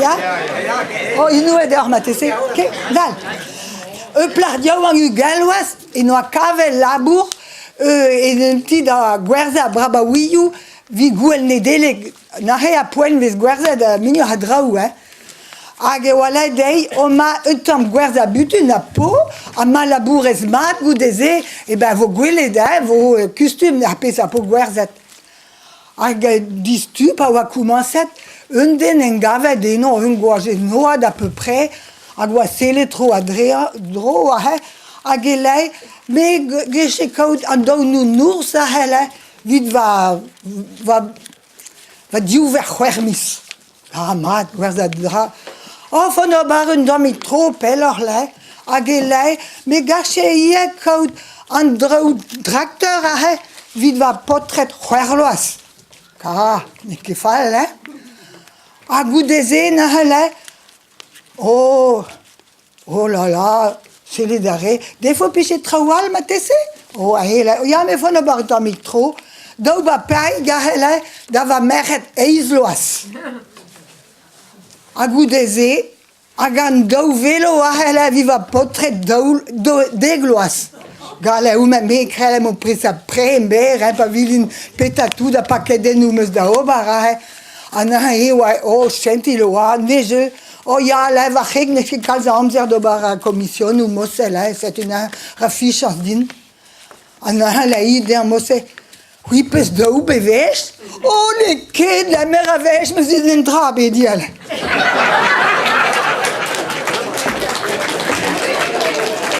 ja? Oh, inu ed eur matese. Ke, dal. Plar diaou an u galloaz, eno a kavel labour, en ti da gwerza braba ouiou, vi gouel ne dele, nahe a poen vez gwerza da minio a draou, Hag e wala dei, o ma eutam gwerza butu na po, a ma labour ez mat, goudeze, e ben vo gwele da, vo kustum a pez a po gwerzet. Hag distu, pa oa koumanset, un den en gavet eno, un gwaje noad a peu près, hag oa sele tro a dro, hag e lei, me geche kaout an daou nou nours a hele, vid va diouver c'hwermis. Mat, gwerza dra. Fon o bar un domit tro pelor le, hag e lei, me gache ie kaout an draout trakteur a he, vid va potret c'hwerloaz. Ne ket fall, A goudeze na hele, oh là là, sele dare, defo peche traoual ma tese? A hele, ya me fon o bar un domit tro, daou ba pei ga hele, da va meret eizloaz. A goudeze, hag an daou velo a hele viva potret degloaz. Gale, ou me krele mo presa preember, pa vilin petatou da pakeden ou meus da obar, an a senti lo a, neje, ya, le va cheg ne ket kalz amzer d'obar a komisyon ou mose, set un rafichas din. An a la ide an mose, oui, pes daou bevech? Ne ket la mer a vech, meus en dra bedial.